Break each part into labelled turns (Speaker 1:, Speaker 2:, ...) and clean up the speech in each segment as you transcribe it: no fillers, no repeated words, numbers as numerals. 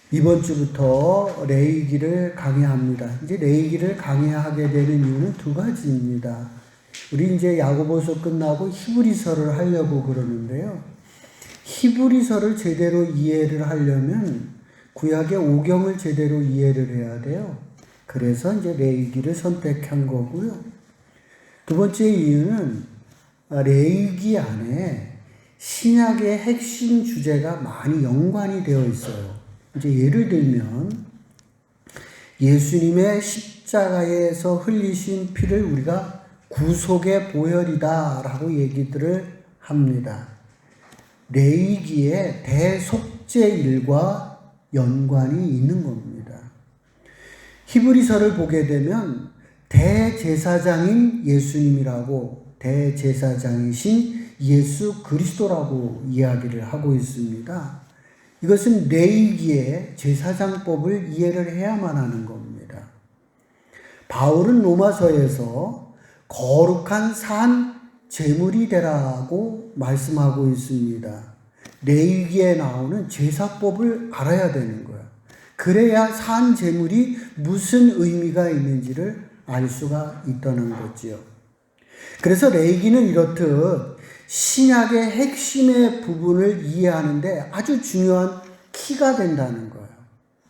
Speaker 1: 이번 주부터 레위기를 강의합니다. 이제 레위기를 강의하게 되는 이유는 두 가지입니다. 우리 이제 야고보서 끝나고 히브리서를 하려고 그러는데요. 히브리서를 제대로 이해를 하려면 구약의 오경을 제대로 이해를 해야 돼요. 그래서 이제 레위기를 선택한 거고요. 두 번째 이유는 레위기 안에 신약의 핵심 주제가 많이 연관이 되어 있어요. 이제 예를 들면 예수님의 십자가에서 흘리신 피를 우리가 구속의 보혈이다라고 얘기들을 합니다. 레위기의 대속죄일과 연관이 있는 겁니다. 히브리서를 보게 되면 대제사장인 예수님이라고 대제사장이신 예수 그리스도라고 이야기를 하고 있습니다. 이것은 레위기의 제사장법을 이해를 해야만 하는 겁니다. 바울은 로마서에서 거룩한 산 제물이 되라고 말씀하고 있습니다. 레위기에 나오는 제사법을 알아야 되는 거예요. 그래야 산 제물이 무슨 의미가 있는지를 알 수가 있다는 거지요. 그래서 레위기는 이렇듯 신약의 핵심의 부분을 이해하는데 아주 중요한 키가 된다는 거예요.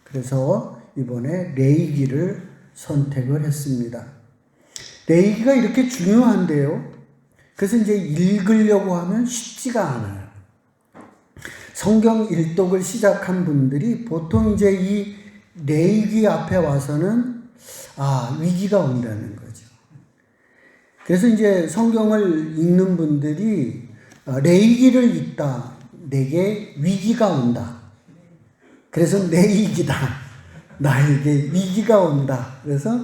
Speaker 1: 그래서 이번에 레위기를 선택을 했습니다. 레위기가 이렇게 중요한데요. 그래서 이제 읽으려고 하면 쉽지가 않아요. 성경 일독을 시작한 분들이 보통 이제 이 레위기 앞에 와서는 위기가 온다는 거죠. 그래서 이제 성경을 읽는 분들이 레위기를 읽다 내게 위기가 온다. 그래서 내 위기다. 나에게 위기가 온다. 그래서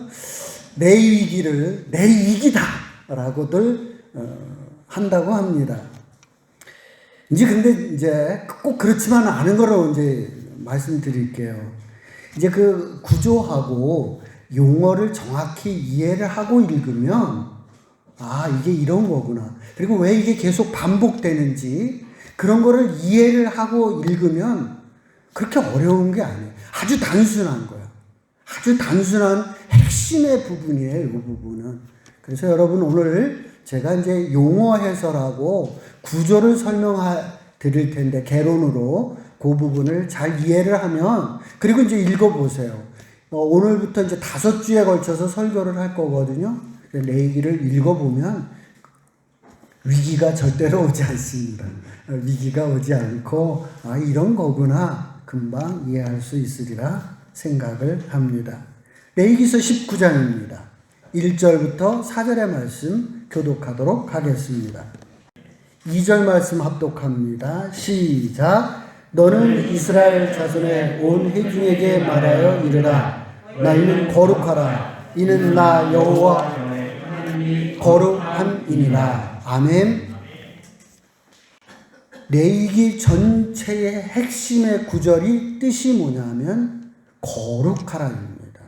Speaker 1: 내 위기를 내 위기다 라고들 한다고 합니다. 근데 이제 꼭 그렇지만 않은 거로 이제 말씀드릴게요. 이제 그 구조하고 용어를 정확히 이해를 하고 읽으면 이게 이런 거구나. 그리고 왜 이게 계속 반복되는지 그런 거를 이해를 하고 읽으면 그렇게 어려운 게 아니에요. 아주 단순한 거예요. 아주 단순한 핵심의 부분이에요. 이 부분은. 그래서 여러분 오늘 제가 이제 용어 해설하고 구조를 드릴 텐데 개론으로 그 부분을 잘 이해를 하면 그리고 이제 읽어보세요. 오늘부터 이제 5주에 걸쳐서 설교를 할 거거든요. 레위기를 읽어보면 위기가 절대로 오지 않습니다. 위기가 오지 않고 이런 거구나 금방 이해할 수 있으리라 생각을 합니다. 레위기서 19장입니다. 1절부터 4절의 말씀 교독하도록 하겠습니다. 2절 말씀 합독합니다. 시작. 너는 이스라엘 자손의 온 회중에게 말하여 이르라. 너희는 거룩하라. 이는 나 여호와 거룩함이니라. 아멘. 레위기 전체의 핵심의 구절이 뜻이 뭐냐면 거룩하라입니다.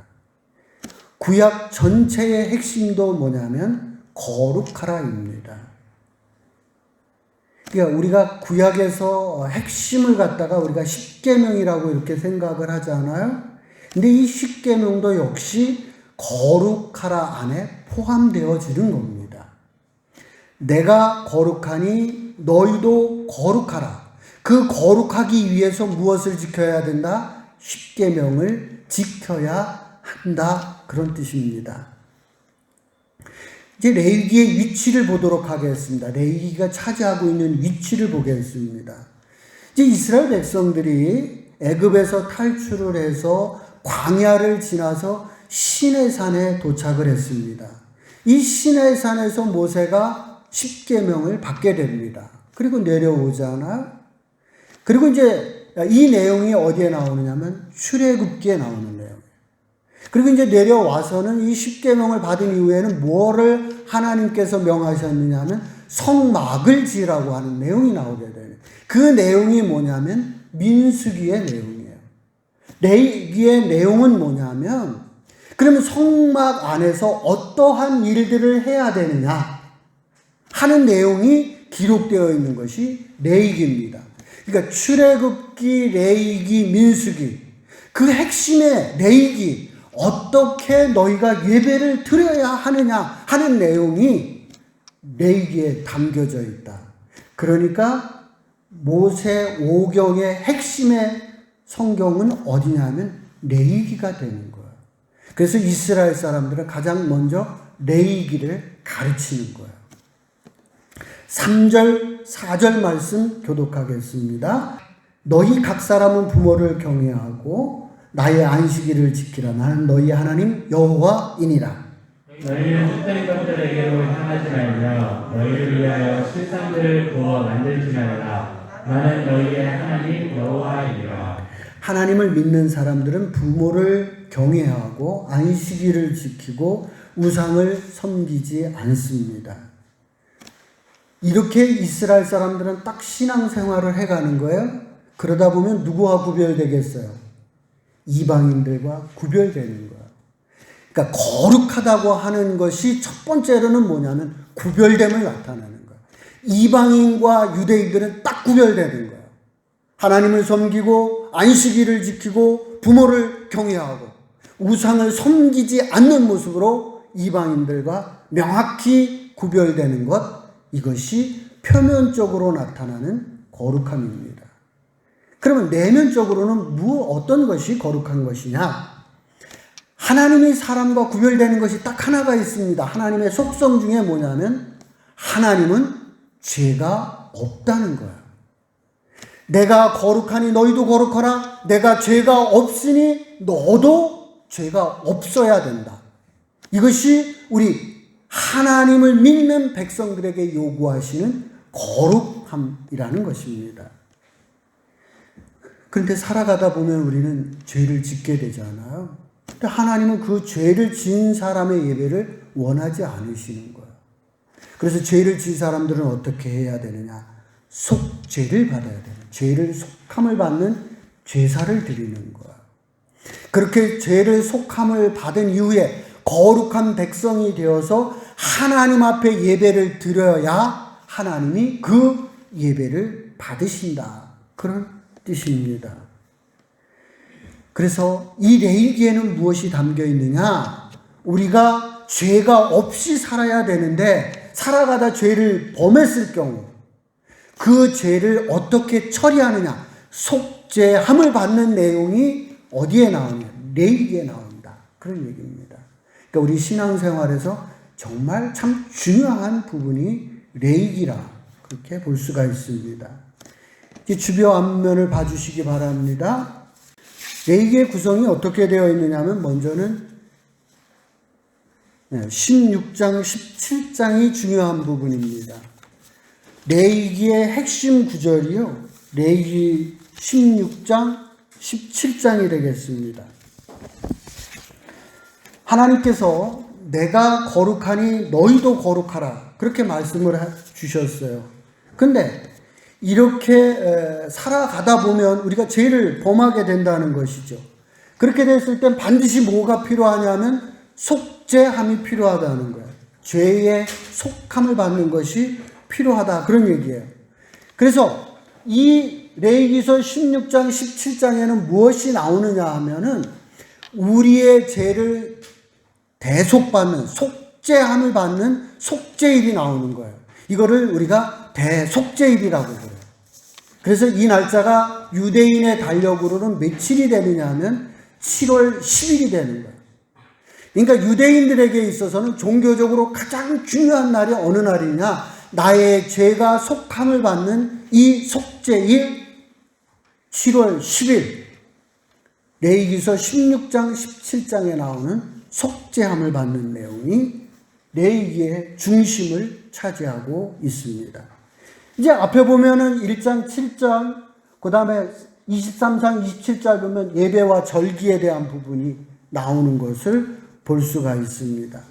Speaker 1: 구약 전체의 핵심도 뭐냐면 거룩하라입니다. 그러니까 우리가 구약에서 핵심을 갖다가 우리가 십계명이라고 이렇게 생각을 하잖아요. 근데 이 십계명도 역시 거룩하라 안에 포함되어지는 겁니다. 내가 거룩하니 너희도 거룩하라. 그 거룩하기 위해서 무엇을 지켜야 된다? 십계명을 지켜야 한다. 그런 뜻입니다. 이제 레위기의 위치를 보도록 하겠습니다. 레위기가 차지하고 있는 위치를 보겠습니다. 이제 이스라엘 백성들이 애굽에서 탈출을 해서 광야를 지나서 시내산에 도착을 했습니다. 이 시내산에서 모세가 십계명을 받게 됩니다. 그리고 내려오잖아요. 그리고 이제 이 내용이 어디에 나오느냐면 출애굽기에 나오는 내용. 그리고 이제 내려와서는 이 십계명을 받은 이후에는 뭐를 하나님께서 명하셨느냐 하면 성막을 지으라고 하는 내용이 나오게 돼요. 그 내용이 뭐냐면 민수기의 내용이에요. 레위기의 내용은 뭐냐면 그러면 성막 안에서 어떠한 일들을 해야 되느냐 하는 내용이 기록되어 있는 것이 레위기입니다. 그러니까 출애굽기, 레위기, 민수기 그 핵심의 레위기, 어떻게 너희가 예배를 드려야 하느냐 하는 내용이 레위기에 담겨져 있다. 그러니까 모세 오경의 핵심의 성경은 어디냐면 레위기가 되는 거예요. 그래서 이스라엘 사람들은 가장 먼저 레위기를 가르치는 거예요. 3절, 4절 말씀 교독하겠습니다. 너희 각 사람은 부모를 경외하고 나의 안식일을 지키라. 나는 너희 하나님 여호와이니라.
Speaker 2: 너희는 헛된 것들에게로 향하지 말며 너희를 위하여 실상들을 부어 만들지 말라. 나는 너희의 하나님 여호와이니라.
Speaker 1: 하나님을 믿는 사람들은 부모를 경외하고 안식일을 지키고 우상을 섬기지 않습니다. 이렇게 이스라엘 사람들은 딱 신앙생활을 해가는 거예요. 그러다 보면 누구와 구별되겠어요? 이방인들과 구별되는 거예요. 그러니까 거룩하다고 하는 것이 첫 번째로는 뭐냐면 구별됨을 나타내는 거예요. 이방인과 유대인들은 딱 구별되는 거예요. 하나님을 섬기고 안식일을 지키고 부모를 경외하고 우상을 섬기지 않는 모습으로 이방인들과 명확히 구별되는 것, 이것이 표면적으로 나타나는 거룩함입니다. 그러면 내면적으로는 어떤 것이 거룩한 것이냐? 하나님이 사람과 구별되는 것이 딱 하나가 있습니다. 하나님의 속성 중에 뭐냐면 하나님은 죄가 없다는 거예요. 내가 거룩하니 너희도 거룩하라. 내가 죄가 없으니 너도 죄가 없어야 된다. 이것이 우리 하나님을 믿는 백성들에게 요구하시는 거룩함이라는 것입니다. 그런데 살아가다 보면 우리는 죄를 짓게 되잖아요. 근데 하나님은 그 죄를 지은 사람의 예배를 원하지 않으시는 거예요. 그래서 죄를 지은 사람들은 어떻게 해야 되느냐? 속죄를 받아야 되는, 죄를 속함을 받는 제사를 드리는 거예요. 그렇게 죄를 속함을 받은 이후에 거룩한 백성이 되어서 하나님 앞에 예배를 드려야 하나님이 그 예배를 받으신다. 그런 뜻입니다. 그래서 이 레위기에는 무엇이 담겨 있느냐? 우리가 죄가 없이 살아야 되는데 살아가다 죄를 범했을 경우 그 죄를 어떻게 처리하느냐? 속죄함을 받는 내용이 어디에 나오냐? 레위기에 나온다. 그런 얘기입니다. 그러니까 우리 신앙생활에서 정말 참 중요한 부분이 레위기라 그렇게 볼 수가 있습니다. 주변 앞면을 봐주시기 바랍니다. 레위기의 구성이 어떻게 되어 있느냐 하면 먼저는 16장, 17장이 중요한 부분입니다. 레위기의 핵심 구절이요. 레위기 16장, 17장이 되겠습니다. 하나님께서 내가 거룩하니 너희도 거룩하라. 그렇게 말씀을 주셨어요. 근데 이렇게 살아가다 보면 우리가 죄를 범하게 된다는 것이죠. 그렇게 됐을 땐 반드시 뭐가 필요하냐면 속죄함이 필요하다는 거예요. 죄의 속함을 받는 것이 필요하다. 그런 얘기예요. 그래서 이 레위기서 16장, 17장에는 무엇이 나오느냐 하면은 우리의 죄를 대속받는, 속죄함을 받는 속죄일이 나오는 거예요. 이거를 우리가 대속죄일이라고 그래요. 그래서 이 날짜가 유대인의 달력으로는 며칠이 되느냐 하면 7월 10일이 되는 거예요. 그러니까 유대인들에게 있어서는 종교적으로 가장 중요한 날이 어느 날이냐? 나의 죄가 속함을 받는 이 속죄일 7월 10일 레위기서 16장 17장에 나오는 속죄함을 받는 내용이 레위기의 중심을 차지하고 있습니다. 이제 앞에 보면은 1장 7장 그 다음에 23장 27장 보면 예배와 절기에 대한 부분이 나오는 것을 볼 수가 있습니다.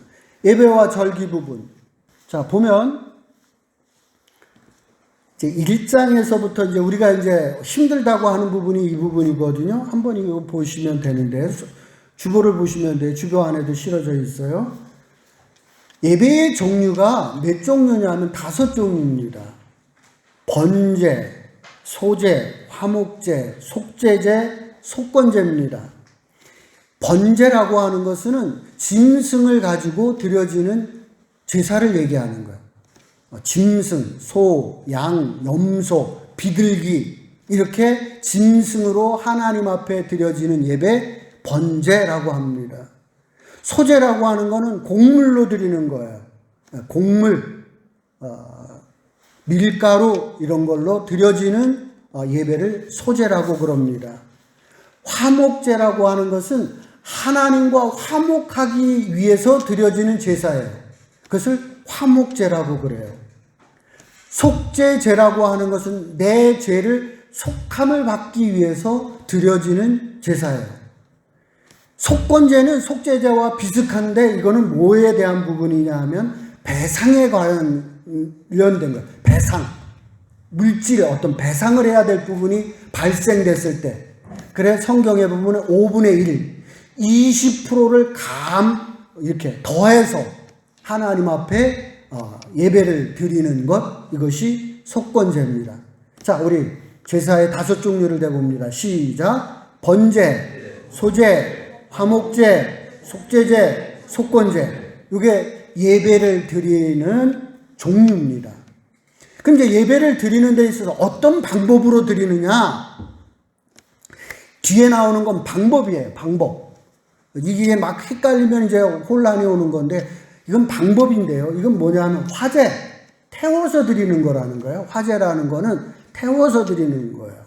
Speaker 1: 예배와 절기 부분. 자, 보면 이제 1장에서부터 이제 우리가 이제 힘들다고 하는 부분이 이 부분이거든요. 한번 이거 보시면 되는데, 주보를 보시면 돼요. 주보 안에도 실어져 있어요. 예배의 종류가 몇 종류냐면 5종류입니다. 번제, 소제, 화목제, 속죄제, 속건제입니다. 번제라고 하는 것은 짐승을 가지고 드려지는 제사를 얘기하는 거예요. 짐승, 소, 양, 염소, 비둘기 이렇게 짐승으로 하나님 앞에 드려지는 예배 번제라고 합니다. 소제라고 하는 것은 곡물로 드리는 거예요. 곡물, 밀가루 이런 걸로 드려지는 예배를 소제라고 그럽니다. 화목제라고 하는 것은 하나님과 화목하기 위해서 드려지는 제사예요. 그것을 화목제라고 그래요. 속죄제라고 하는 것은 내 죄를 속함을 받기 위해서 드려지는 제사예요. 속건제는 속죄제와 비슷한데 이거는 뭐에 대한 부분이냐 하면 배상에 관련된 거예요. 배상. 물질 어떤 배상을 해야 될 부분이 발생됐을 때. 그래 성경에 보면 5분의 1, 20%를 이렇게 더해서 하나님 앞에 예배를 드리는 것, 이것이 속건제입니다. 자, 우리 제사의 5종류를 대봅니다. 시작. 번제, 소제, 화목제, 속죄제, 속건제. 이게 예배를 드리는 종류입니다. 그럼 이제 예배를 드리는 데 있어서 어떤 방법으로 드리느냐? 뒤에 나오는 건 방법이에요. 방법. 이게 막 헷갈리면 이제 혼란이 오는 건데 이건 방법인데요. 이건 뭐냐면 화제, 태워서 드리는 거라는 거예요. 화제라는 거는 태워서 드리는 거예요.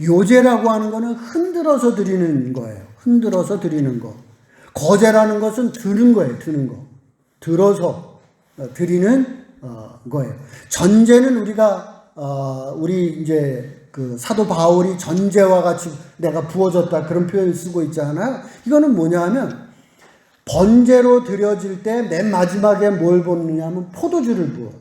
Speaker 1: 요제라고 하는 거는 흔들어서 드리는 거예요. 흔들어서 드리는 거. 거제라는 것은 드는 거예요. 드는 거. 들어서 드리는 거예요. 전제는 우리 이제 그 사도 바울이 전제와 같이 내가 부어졌다 그런 표현을 쓰고 있잖아요. 이거는 뭐냐 하면 번제로 드려질 때 맨 마지막에 뭘 붓느냐 하면 포도주를 부어요.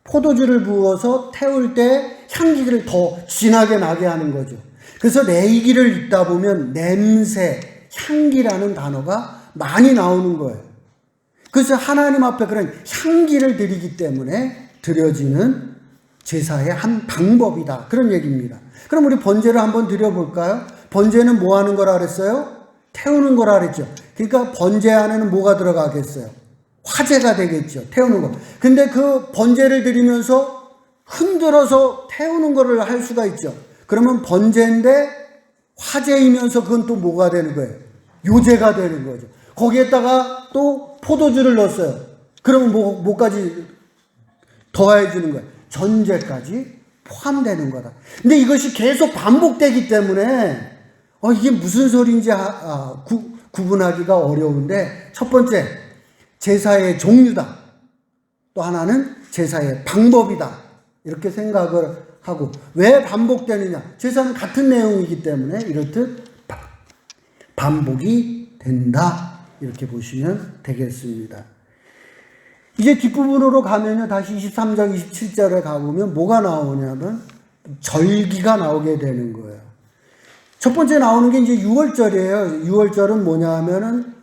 Speaker 1: 포도주를 부어서 태울 때 향기를 더 진하게 나게 하는 거죠. 그래서 레위기를 읽다 보면 냄새, 향기라는 단어가 많이 나오는 거예요. 그래서 하나님 앞에 그런 향기를 드리기 때문에 드려지는 제사의 한 방법이다. 그런 얘기입니다. 그럼 우리 번제를 한번 드려볼까요? 번제는 뭐 하는 거라 그랬어요? 태우는 거라 그랬죠. 그러니까 번제 안에는 뭐가 들어가겠어요? 화제가 되겠죠. 태우는 거. 근데 그 번제를 드리면서 흔들어서 태우는 거를 할 수가 있죠. 그러면 번제인데 화제이면서 그건 또 뭐가 되는 거예요? 요제가 되는 거죠. 거기에다가 또 포도주를 넣었어요. 그러면 뭐까지 더해 주는 거예요? 전제까지 포함되는 거다. 근데 이것이 계속 반복되기 때문에 이게 무슨 소리인지 구분하기가 어려운데, 첫 번째 제사의 종류다. 또 하나는 제사의 방법이다. 이렇게 생각을 하고, 왜 반복되느냐? 제사는 같은 내용이기 때문에 이렇듯 반복이 된다. 이렇게 보시면 되겠습니다. 이제 뒷부분으로 가면요, 다시 23장, 27절에 가보면 뭐가 나오냐면 절기가 나오게 되는 거예요. 첫 번째 나오는 게 이제 6월절이에요. 6월절은 뭐냐 하면은,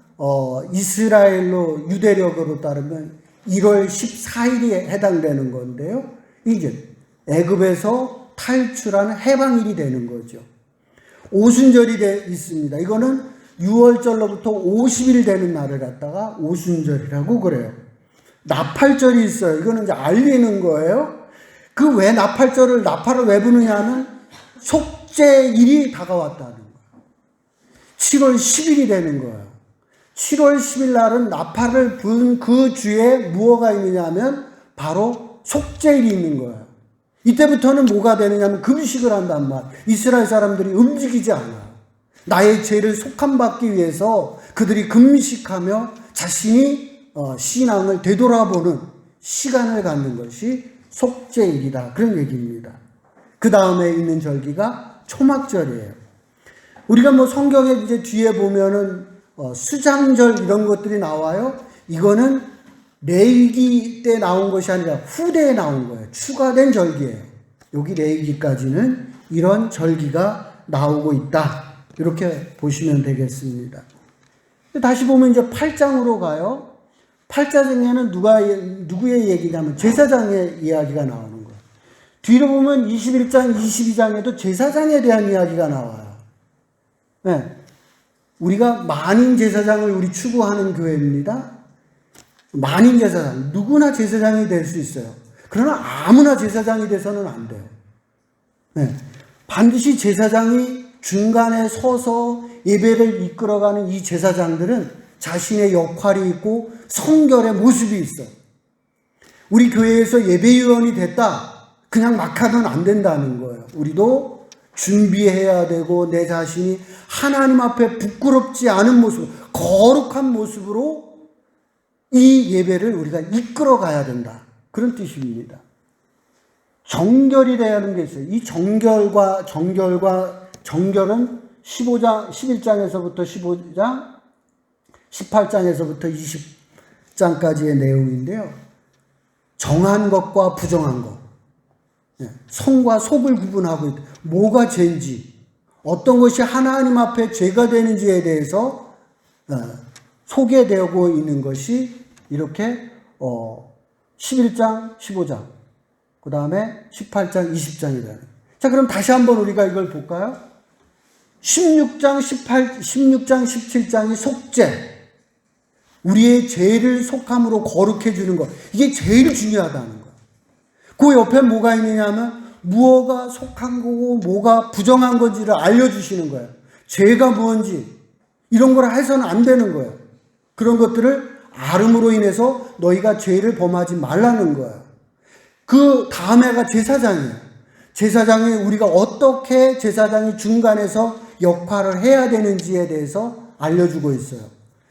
Speaker 1: 이스라엘로, 유대력으로 따르면 1월 14일이 해당되는 건데요. 이제 애굽에서 탈출하는 해방일이 되는 거죠. 오순절이 있습니다. 이거는 6월절로부터 50일 되는 날을 갖다가 오순절이라고 그래요. 나팔절이 있어요. 이거는 이제 알리는 거예요. 그 왜 나팔을 왜 부느냐 하면 속죄일이 다가왔다는 거예요. 7월 10일이 되는 거예요. 7월 10일 날은 나팔을 부은 그 주에 무엇가 있느냐 하면 바로 속죄일이 있는 거예요. 이때부터는 뭐가 되느냐면 금식을 한단 말이에요. 이스라엘 사람들이 움직이지 않아요. 나의 죄를 속함받기 위해서 그들이 금식하며 자신이 신앙을 되돌아보는 시간을 갖는 것이 속죄일이다. 그런 얘기입니다. 그 다음에 있는 절기가 초막절이에요. 우리가 뭐 성경에 이제 뒤에 보면은 수장절 이런 것들이 나와요. 이거는 레위기 때 나온 것이 아니라 후대에 나온 거예요. 추가된 절기예요. 여기 레위기까지는 이런 절기가 나오고 있다. 이렇게 보시면 되겠습니다. 다시 보면 이제 8장으로 가요. 8장에는 누구의 얘기냐면 제사장의 이야기가 나오는 거예요. 뒤로 보면 21장, 22장에도 제사장에 대한 이야기가 나와요. 네. 우리가 만인 제사장을 우리 추구하는 교회입니다. 만인 제사장, 누구나 제사장이 될 수 있어요. 그러나 아무나 제사장이 돼서는 안 돼요. 네. 반드시 제사장이 중간에 서서 예배를 이끌어가는 이 제사장들은 자신의 역할이 있고 성결의 모습이 있어요. 우리 교회에서 예배위원이 됐다, 그냥 막 하면 안 된다는 거예요. 우리도 준비해야 되고 내 자신이 하나님 앞에 부끄럽지 않은 모습, 거룩한 모습으로 이 예배를 우리가 이끌어 가야 된다. 그런 뜻입니다. 정결이 돼야 하는 게 있어요. 이 정결은 11장에서부터 15장, 18장에서부터 20장까지의 내용인데요. 정한 것과 부정한 것, 성과 속을 구분하고 있다. 뭐가 죄인지, 어떤 것이 하나님 앞에 죄가 되는지에 대해서 소개되고 있는 것이 이렇게 11장, 15장, 그 다음에 18장, 20장이다. 자, 그럼 다시 한번 우리가 이걸 볼까요? 16장, 17장이 속죄, 우리의 죄를 속함으로 거룩해 주는 것, 이게 제일 중요하다는 거예요. 그 옆에 뭐가 있느냐면 무엇가 속한 거고 뭐가 부정한 건지를 알려주시는 거예요. 죄가 뭔지 이런 걸 해서는 안 되는 거예요. 그런 것들을 알음으로 인해서 너희가 죄를 범하지 말라는 거예요. 그 다음에가 제사장이에요. 제사장이 우리가 어떻게 제사장이 중간에서 역할을 해야 되는지에 대해서 알려주고 있어요.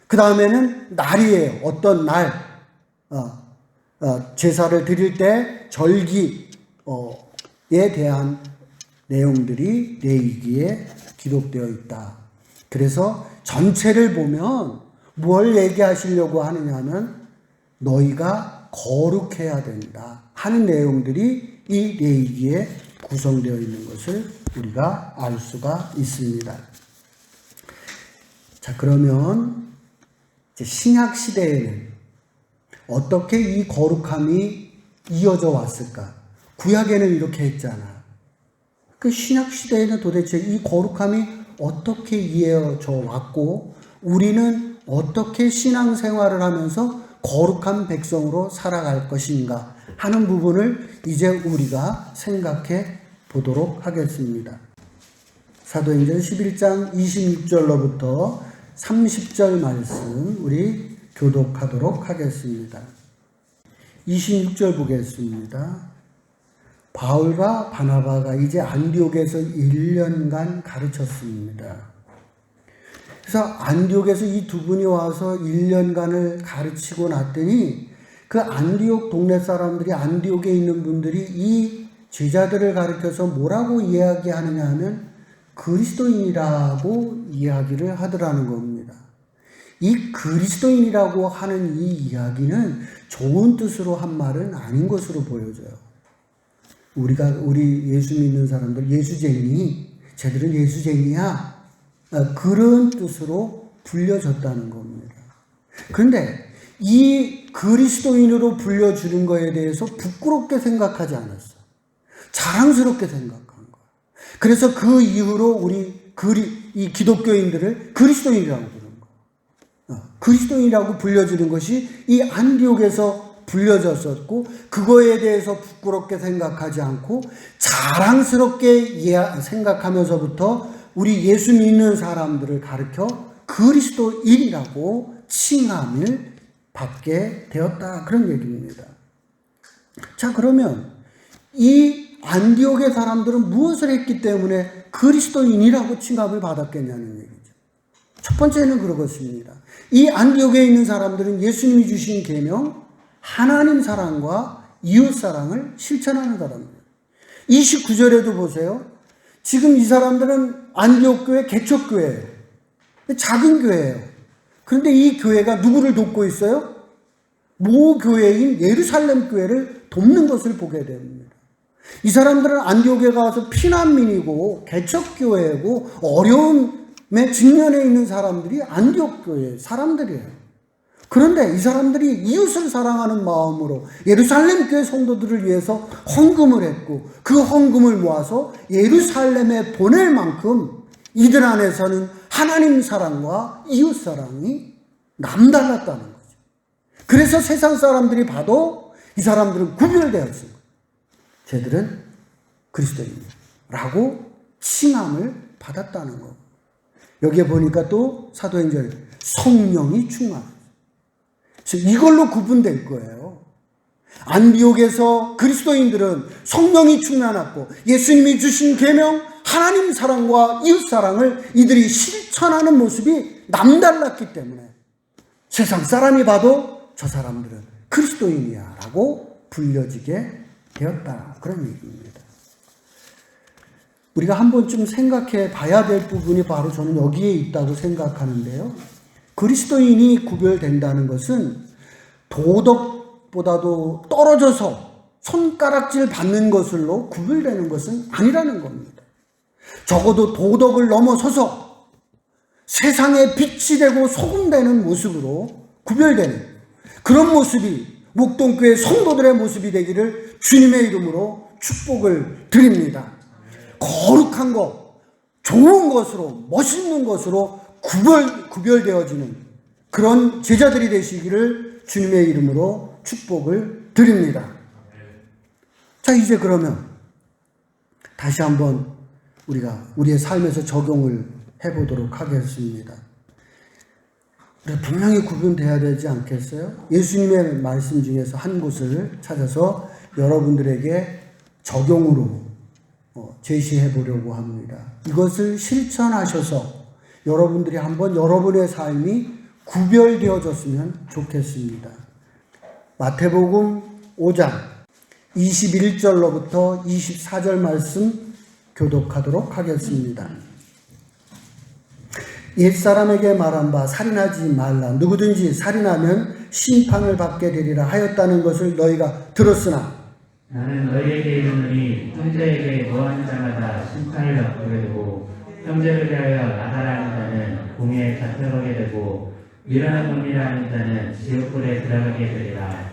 Speaker 1: 그 다음에는 날이에요. 어떤 날, 제사를 드릴 때 절기에 대한 내용들이 레위기에 기록되어 있다. 그래서 전체를 보면 뭘 얘기하시려고 하느냐면 너희가 거룩해야 된다 하는 내용들이 이 레위기에 구성되어 있는 것을 우리가 알 수가 있습니다. 자, 그러면 이제 신약 시대에는 어떻게 이 거룩함이 이어져 왔을까? 구약에는 이렇게 했잖아. 그 신약 시대에는 도대체 이 거룩함이 어떻게 이어져 왔고 우리는 어떻게 신앙생활을 하면서 거룩한 백성으로 살아갈 것인가 하는 부분을 이제 우리가 생각해 보도록 하겠습니다. 사도행전 11장 26절로부터 30절 말씀 우리 교독하도록 하겠습니다. 26절 보겠습니다. 바울과 바나바가 이제 안디옥에서 1년간 가르쳤습니다. 그래서 안디옥에서 이 두 분이 와서 1년간을 가르치고 났더니 그 안디옥 동네 사람들이, 안디옥에 있는 분들이 이 제자들을 가르쳐서 뭐라고 이야기하느냐 하면 그리스도인이라고 이야기를 하더라는 겁니다. 이 그리스도인이라고 하는 이 이야기는 좋은 뜻으로 한 말은 아닌 것으로 보여져요. 우리 예수 믿는 사람들, 예수쟁이, 쟤들은 예수쟁이야, 그런 뜻으로 불려졌다는 겁니다. 그런데 이 그리스도인으로 불려주는 거에 대해서 부끄럽게 생각하지 않았어. 자랑스럽게 생각한 거야. 그래서 그 이후로 이 기독교인들을 그리스도인이라고 부르는 거야. 그리스도인이라고 불려주는 것이 이 안디옥에서 불려졌었고, 그거에 대해서 부끄럽게 생각하지 않고 자랑스럽게 생각하면서부터 우리 예수 믿는 사람들을 가르쳐 그리스도인이라고 칭함을 받게 되었다. 그런 얘기입니다. 자, 그러면 이 안디옥의 사람들은 무엇을 했기 때문에 그리스도인이라고 칭함을 받았겠냐는 얘기죠. 첫 번째는 그렇습니다. 이 안디옥에 있는 사람들은 예수님이 주신 계명, 하나님 사랑과 이웃 사랑을 실천하는 사람입니다. 29절에도 보세요. 지금 이 사람들은 안디옥 교회 개척교회예요. 작은 교회예요. 그런데 이 교회가 누구를 돕고 있어요? 모 교회인 예루살렘 교회를 돕는 것을 보게 됩니다. 이 사람들은 안디옥에 가서 피난민이고 개척교회고 어려움에 직면해 있는 사람들이 안디옥 교회 사람들이에요. 그런데 이 사람들이 이웃을 사랑하는 마음으로 예루살렘 교회 성도들을 위해서 헌금을 했고 그 헌금을 모아서 예루살렘에 보낼 만큼 이들 안에서는 하나님 사랑과 이웃 사랑이 남달랐다는 거죠. 그래서 세상 사람들이 봐도 이 사람들은 구별되었을 거예요. 쟤들은 그리스도인이라고 칭함을 받았다는 거. 여기에 보니까 또 사도행전 성령이 충만해요. 이걸로 구분될 거예요. 안디옥에서 그리스도인들은 성령이 충만했고 예수님이 주신 계명 하나님 사랑과 이웃 사랑을 이들이 실천하는 모습이 남달랐기 때문에 세상 사람이 봐도 저 사람들은 그리스도인이야 라고 불려지게 되었다. 그런 얘기입니다. 우리가 한 번쯤 생각해 봐야 될 부분이 바로 저는 여기에 있다고 생각하는데요. 그리스도인이 구별된다는 것은 도덕보다도 떨어져서 손가락질 받는 것으로 구별되는 것은 아니라는 겁니다. 적어도 도덕을 넘어서서 세상에 빛이 되고 소금 되는 모습으로 구별되는 그런 모습이 목동교회 성도들의 모습이 되기를 주님의 이름으로 축복을 드립니다. 거룩한 것, 좋은 것으로, 멋있는 것으로 구별되어지는 그런 제자들이 되시기를 주님의 이름으로 축복을 드립니다. 자, 이제 그러면 다시 한번 우리가 우리의 삶에서 적용을 해보도록 하겠습니다. 우리가 분명히 구분돼야 되지 않겠어요? 예수님의 말씀 중에서 한 곳을 찾아서 여러분들에게 적용으로 제시해 보려고 합니다. 이것을 실천하셔서 여러분들이 한번 여러분의 삶이 구별되어졌으면 좋겠습니다. 마태복음 5장 21절로부터 24절 말씀 교독하도록 하겠습니다. 옛사람에게 말한 바 살인하지 말라. 누구든지 살인하면 심판을 받게 되리라 하였다는 것을 너희가 들었으나
Speaker 2: 나는 너희에게 이르노니 형제에게 뭐하는 자마다 심판을 받게 되고 형제를 대하여 나가라는 자는 공에 잡혀가게 되고 미련한 놈이라 하는 자는 지옥불에 들어가게 되리라.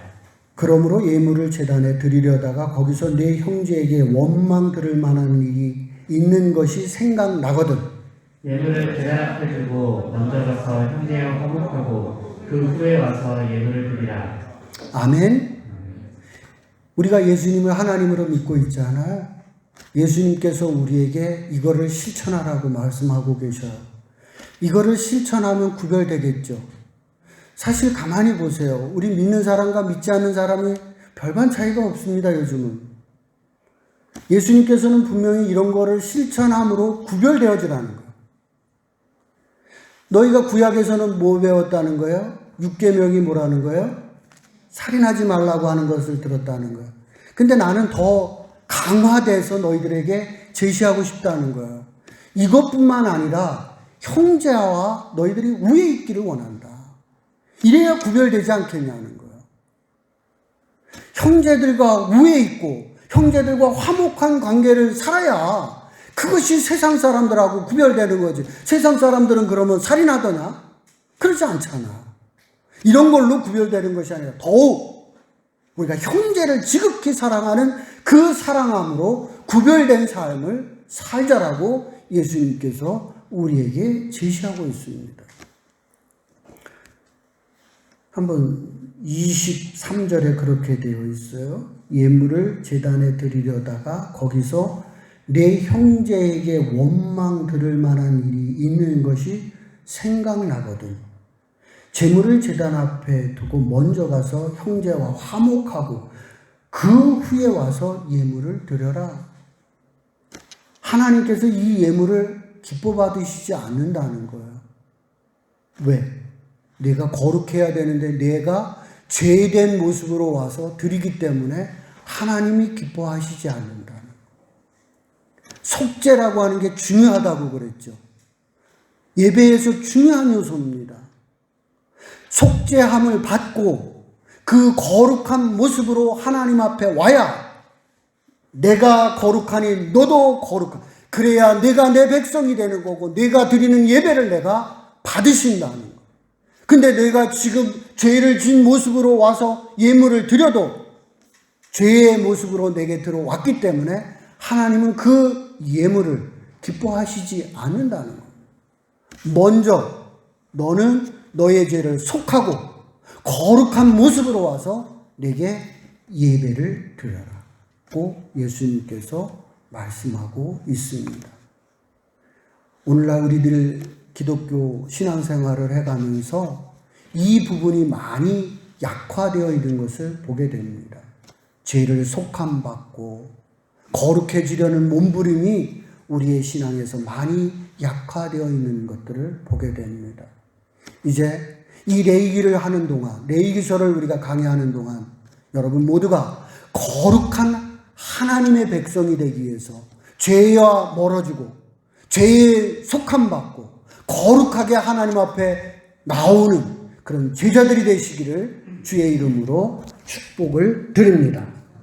Speaker 1: 그러므로 예물을 제단에 드리려다가 거기서 내 형제에게 원망 들을 만한 일이 있는 것이 생각나거든.
Speaker 2: 예물을 제단 앞에 두고 먼저 가서 형제와 화목하고 그 후에 와서 예물을 드리라.
Speaker 1: 아멘. 우리가 예수님을 하나님으로 믿고 있잖아요. 예수님께서 우리에게 이거를 실천하라고 말씀하고 계셔요. 이거를 실천하면 구별되겠죠. 사실 가만히 보세요. 우리 믿는 사람과 믿지 않는 사람이 별반 차이가 없습니다, 요즘은. 예수님께서는 분명히 이런 거를 실천함으로 구별되어지라는 거예요. 너희가 구약에서는 뭐 배웠다는 거예요? 6계명이 뭐라는 거예요? 살인하지 말라고 하는 것을 들었다는 거예요. 근데 나는 더 강화돼서 너희들에게 제시하고 싶다는 거예요. 이것뿐만 아니라 형제와 너희들이 우애 있기를 원한다. 이래야 구별되지 않겠냐는 거예요. 형제들과 우애 있고 형제들과 화목한 관계를 살아야 그것이 세상 사람들하고 구별되는 거지. 세상 사람들은 그러면 살인하더냐? 그렇지 않잖아. 이런 걸로 구별되는 것이 아니라 더욱 우리가 형제를 지극히 사랑하는 그 사랑함으로 구별된 삶을 살자라고 예수님께서 우리에게 제시하고 있습니다. 한번 23절에 그렇게 되어 있어요. 예물을 제단에 드리려다가 거기서 내 형제에게 원망 들을 만한 일이 있는 것이 생각나거든. 제물을 제단 앞에 두고 먼저 가서 형제와 화목하고 그 후에 와서 예물을 드려라. 하나님께서 이 예물을 기뻐 받으시지 않는다는 거예요. 왜? 내가 거룩해야 되는데 내가 죄된 모습으로 와서 드리기 때문에 하나님이 기뻐하시지 않는다는 거예요. 속죄라고 하는 게 중요하다고 그랬죠. 예배에서 중요한 요소입니다. 속죄함을 받고 그 거룩한 모습으로 하나님 앞에 와야 내가 거룩하니 너도 거룩한, 그래야 내가 내 백성이 되는 거고 내가 드리는 예배를 내가 받으신다는 거예요. 근데 내가 지금 죄를 진 모습으로 와서 예물을 드려도 죄의 모습으로 내게 들어왔기 때문에 하나님은 그 예물을 기뻐하시지 않는다는 것. 먼저 너는 너의 죄를 속하고 거룩한 모습으로 와서 내게 예배를 드려라고 예수님께서 말씀하고 있습니다. 오늘날 우리들 기독교 신앙생활을 해가면서 이 부분이 많이 약화되어 있는 것을 보게 됩니다. 죄를 속함받고 거룩해지려는 몸부림이 우리의 신앙에서 많이 약화되어 있는 것들을 보게 됩니다. 이제 이 레위기를 하는 동안, 레위기서를 우리가 강의하는 동안 여러분 모두가 거룩한 하나님의 백성이 되기 위해서 죄와 멀어지고 죄에 속함받고 거룩하게 하나님 앞에 나오는 그런 제자들이 되시기를 주의 이름으로 축복을 드립니다.